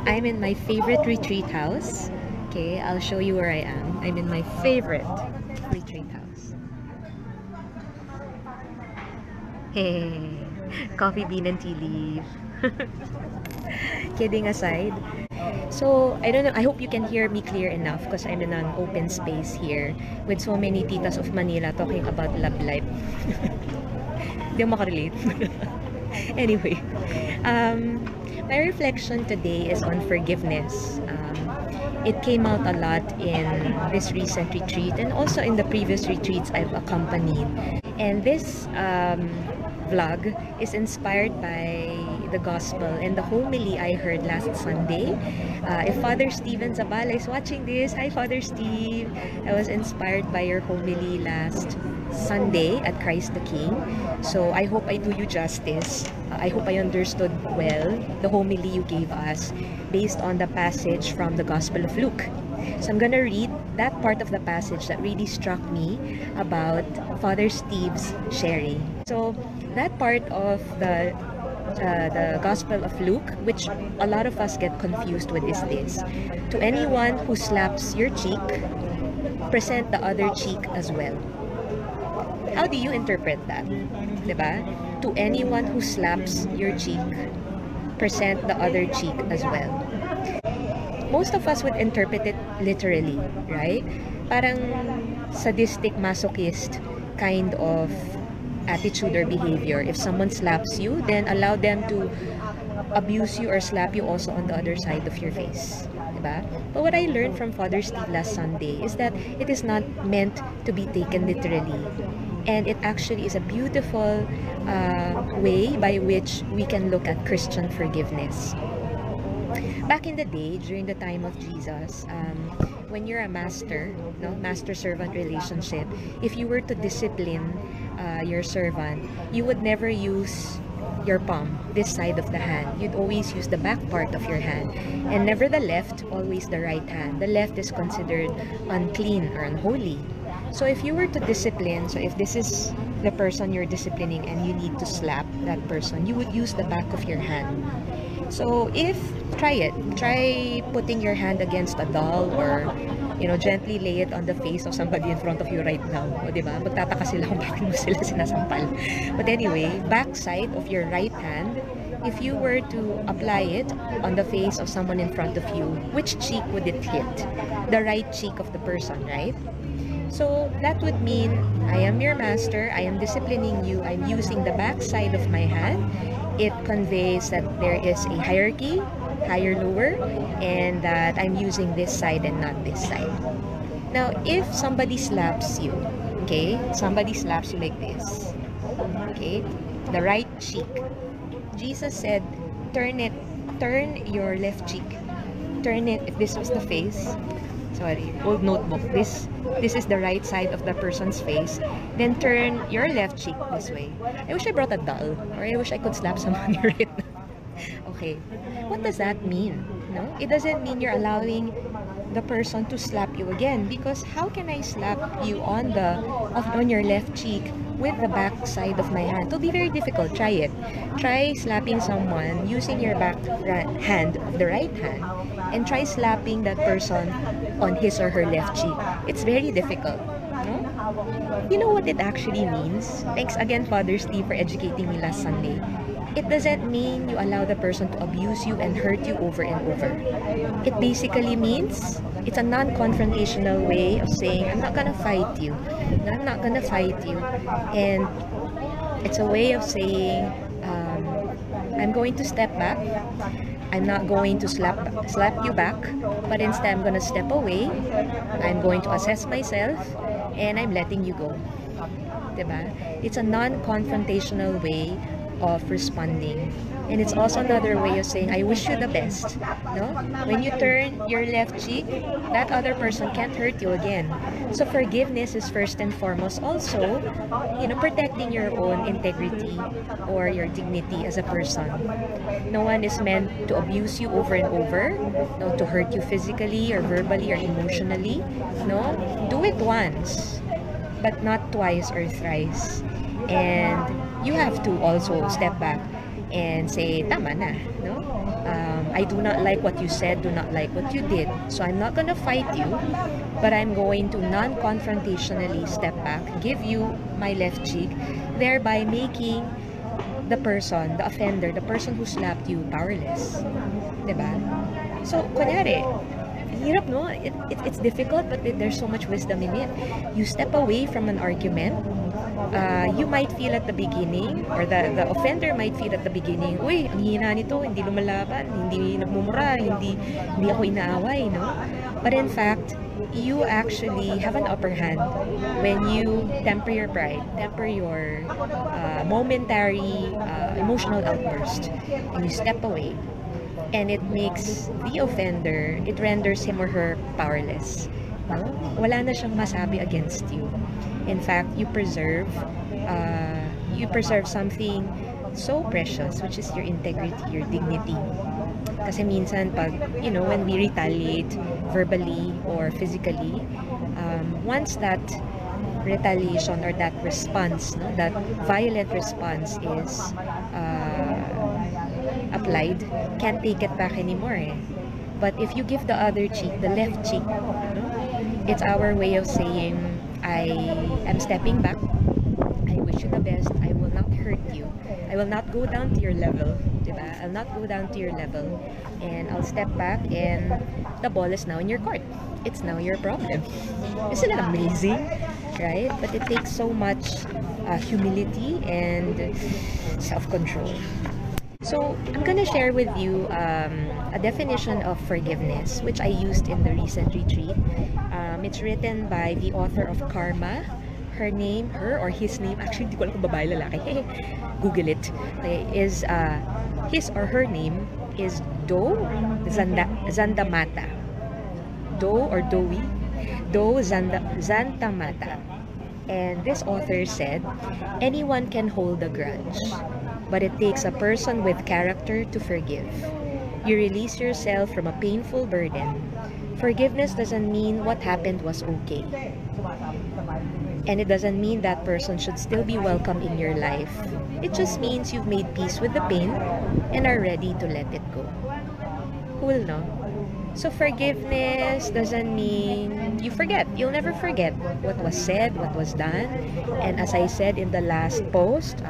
I'm in my favorite retreat house. Okay, I'll show you where I am. I'm in my favorite retreat house. Hey, coffee bean and tea leaf. Kidding aside. So, I don't know, I hope you can hear me clear enough because I'm in an open space here with so many titas of Manila talking about love life. Hindi ako makarelate. Anyway, um, my reflection today is on forgiveness. It came out a lot in this recent retreat and also in the previous retreats I've accompanied. And this vlog is inspired by the gospel and the homily I heard last Sunday. If Father Steven Zabala is watching this, hi Father Steve! I was inspired by your homily last Sunday at Christ the King. So I hope I do you justice. I hope I understood well the homily you gave us based on the passage from the Gospel of Luke. So I'm gonna read that part of the passage that really struck me about Father Steve's sharing. So that part of the Gospel of Luke, which a lot of us get confused with, is this: to anyone who slaps your cheek, present the other cheek as well. How do you interpret that? Diba? To anyone who slaps your cheek, present the other cheek as well. Most of us would interpret it literally, right? Parang sadistic, masochist kind of attitude or behavior. If someone slaps you, then allow them to abuse you or slap you also on the other side of your face. Diba? But what I learned from Father Steve last Sunday is that it is not meant to be taken literally. And it actually is a beautiful way by which we can look at Christian forgiveness. Back in the day, during the time of Jesus, when you're a master, no, master-servant relationship, if you were to discipline your servant, you would never use your palm, this side of the hand. You'd always use the back part of your hand. And never the left, always the right hand. The left is considered unclean or unholy. So if you were to discipline, so if this is the person you're disciplining and you need to slap that person, you would use the back of your hand. So try putting your hand against a doll or, gently lay it on the face of somebody in front of you right now. O, diba? Magtataka sila kung bakit mo sila sinasampal. But anyway, back side of your right hand, if you were to apply it on the face of someone in front of you, which cheek would it hit? The right cheek of the person, right? So that would mean I am your master, I am disciplining you, I'm using the back side of my hand. It conveys that there is a hierarchy, higher, lower, and that I'm using this side and not this side. Now, if somebody slaps you, okay, somebody slaps you like this, okay, the right cheek, Jesus said, turn your left cheek, turn it, if this was the face, sorry, old notebook, this is the right side of the person's face, then turn your left cheek this way. I wish I brought a doll, or I wish I could slap someone right now. Okay, what does that mean? No, it doesn't mean you're allowing the person to slap you again, because how can I slap you on your left cheek with the back side of my hand? It'll be very difficult. Try it. Try slapping someone using your back hand of the right hand, and try slapping that person on his or her left cheek. It's very difficult. No? You know what it actually means? Thanks again, Father Steve, for educating me last Sunday. It doesn't mean you allow the person to abuse you and hurt you over and over. It basically means it's a non-confrontational way of saying, I'm not gonna fight you. I'm not gonna fight you. And it's a way of saying, I'm going to step back. I'm not going to slap you back, but instead I'm gonna step away. I'm going to assess myself, and I'm letting you go. Diba? It's a non-confrontational way of responding. And it's also another way of saying, I wish you the best. No? When you turn your left cheek, that other person can't hurt you again. So forgiveness is first and foremost also, protecting your own integrity or your dignity as a person. No one is meant to abuse you over and over, no, to hurt you physically or verbally or emotionally. No? Do it once, but not twice or thrice. And you have to also step back and say, tama na, no? I do not like what you said, do not like what you did. So I'm not gonna fight you, but I'm going to non-confrontationally step back, give you my left cheek, thereby making the person, the offender, the person who slapped you, powerless. Diba? So, kunyari, hirap, no? It's difficult, but there's so much wisdom in it. You step away from an argument. You might feel at the beginning, or the offender might feel at the beginning, uy, ang hina nito, hindi lumalaban, hindi nagmumura, hindi ako inaaway, no? But in fact, you actually have an upper hand when you temper your pride, temper your momentary emotional outburst, and you step away. And it makes the offender, it renders him or her powerless. No? Wala na siyang masabi against you. In fact, you preserve something so precious, which is your integrity, your dignity. Kasi minsan pag, when we retaliate verbally or physically, once that retaliation or that response, no, that violent response is applied, can't take it back anymore. But if you give the other cheek, the left cheek, it's our way of saying, I am stepping back. I wish you the best. I will not hurt you. I will not go down to your level. Diba? I'll not go down to your level. And I'll step back, and the ball is now in your court. It's now your problem. Isn't it amazing? Right? But it takes so much humility and self-control. So I'm gonna share with you a definition of forgiveness, which I used in the recent retreat. It's written by the author of Karma. Her or his name, actually hindi ko alam kung babae lalaki, Google it, is his or her name is Do Zandamata. Do or Doi? Do Zandamata. And this author said, anyone can hold a grudge, but it takes a person with character to forgive. You release yourself from a painful burden. Forgiveness doesn't mean what happened was okay. And it doesn't mean that person should still be welcome in your life. It just means you've made peace with the pain and are ready to let it go. Cool, no? So forgiveness doesn't mean you forget. You'll never forget what was said, what was done. And as I said in the last post,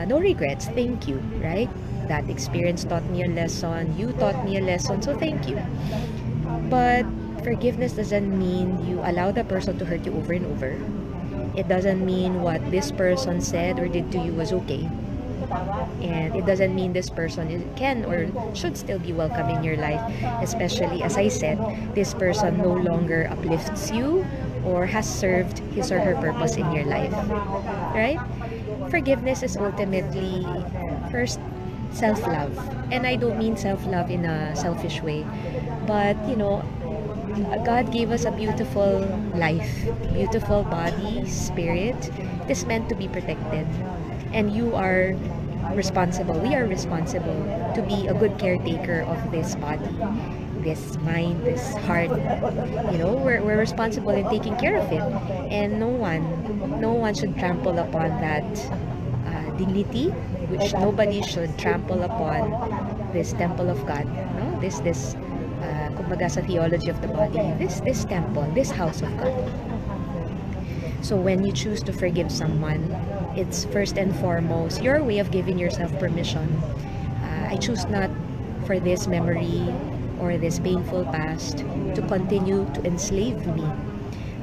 no regrets. Thank you, right? That experience taught me a lesson. You taught me a lesson, so thank you. But forgiveness doesn't mean you allow the person to hurt you over and over. It doesn't mean what this person said or did to you was okay. And it doesn't mean this person can or should still be welcome in your life. Especially, as I said, this person no longer uplifts you or has served his or her purpose in your life. Right? Forgiveness is ultimately, first, self-love. And I don't mean self-love in a selfish way. But, God gave us a beautiful life, beautiful body, spirit. It is meant to be protected. And you are responsible, we are responsible to be a good caretaker of this body, this mind, this heart. We're responsible in taking care of it. And no one should trample upon that dignity, which nobody should trample upon this temple of God. No? This kumbaga sa theology of the body, this temple, this house of God. So when you choose to forgive someone, it's first and foremost your way of giving yourself permission. I choose not for this memory or this painful past to continue to enslave me.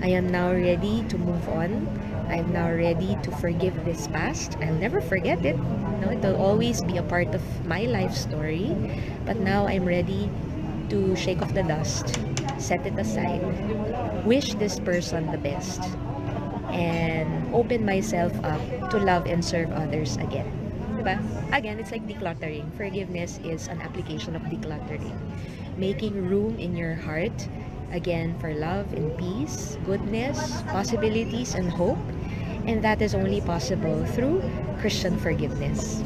I am now ready to move on. I'm now ready to forgive this past. I'll never forget it. No, it will always be a part of my life story. But now I'm ready to shake off the dust, set it aside, wish this person the best, and open myself up to love and serve others again. Diba? Again, it's like decluttering. Forgiveness is an application of decluttering. Making room in your heart, again, for love and peace, goodness, possibilities, and hope. And that is only possible through Christian forgiveness.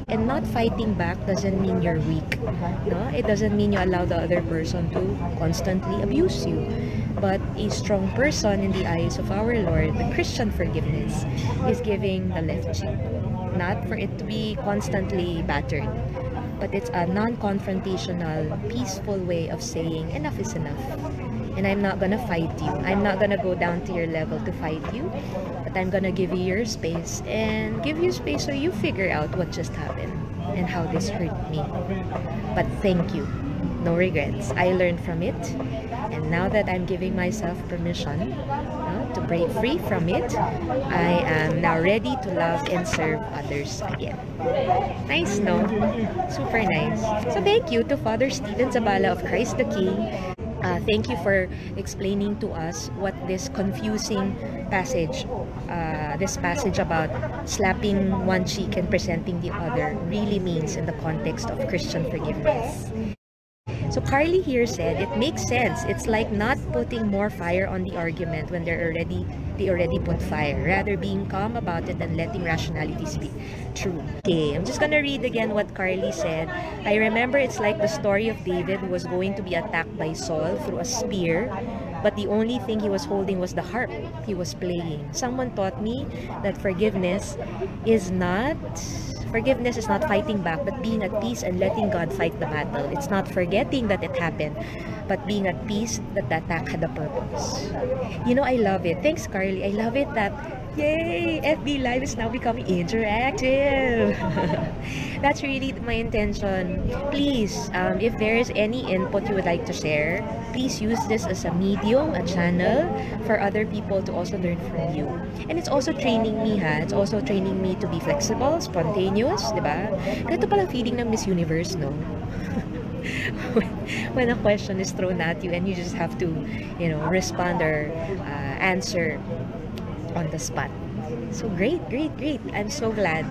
And not fighting back doesn't mean you're weak. No? It doesn't mean you allow the other person to constantly abuse you. But a strong person in the eyes of our Lord, the Christian forgiveness, is giving the left cheek. Not for it to be constantly battered, but it's a non-confrontational, peaceful way of saying enough is enough. And I'm not gonna fight you. I'm not gonna go down to your level to fight you, but I'm gonna give you your space and give you space so you figure out what just happened and how this hurt me. But thank you. No regrets. I learned from it. And now that I'm giving myself permission to break free from it, I am now ready to love and serve others again. Nice, no? Super nice. So thank you to Father Stephen Zabala of Christ the King. Thank you for explaining to us what this confusing passage, this passage about slapping one cheek and presenting the other really means in the context of Christian forgiveness. So Carly here said, it makes sense. It's like not putting more fire on the argument when they already put fire, rather being calm about it and letting rationality speak. True. Okay, I'm just gonna read again what Carly said. I remember it's like the story of David who was going to be attacked by Saul through a spear, but the only thing he was holding was the harp he was playing. Someone taught me that forgiveness is not fighting back, but being at peace and letting God fight the battle. It's not forgetting that it happened, but being at peace that the attack had a purpose. You know, I love it. Thanks, Carly. I love it that, yay, FB Live is now becoming interactive. That's really my intention. Please, if there is any input you would like to share, please use this as a medium, a channel for other people to also learn from you. And it's also training me, ha? It's also training me to be flexible, spontaneous, di ba? Ganito pala feeling ng Miss Universe, no? when a question is thrown at you and you just have to, respond or answer on the spot. So great. I'm so glad.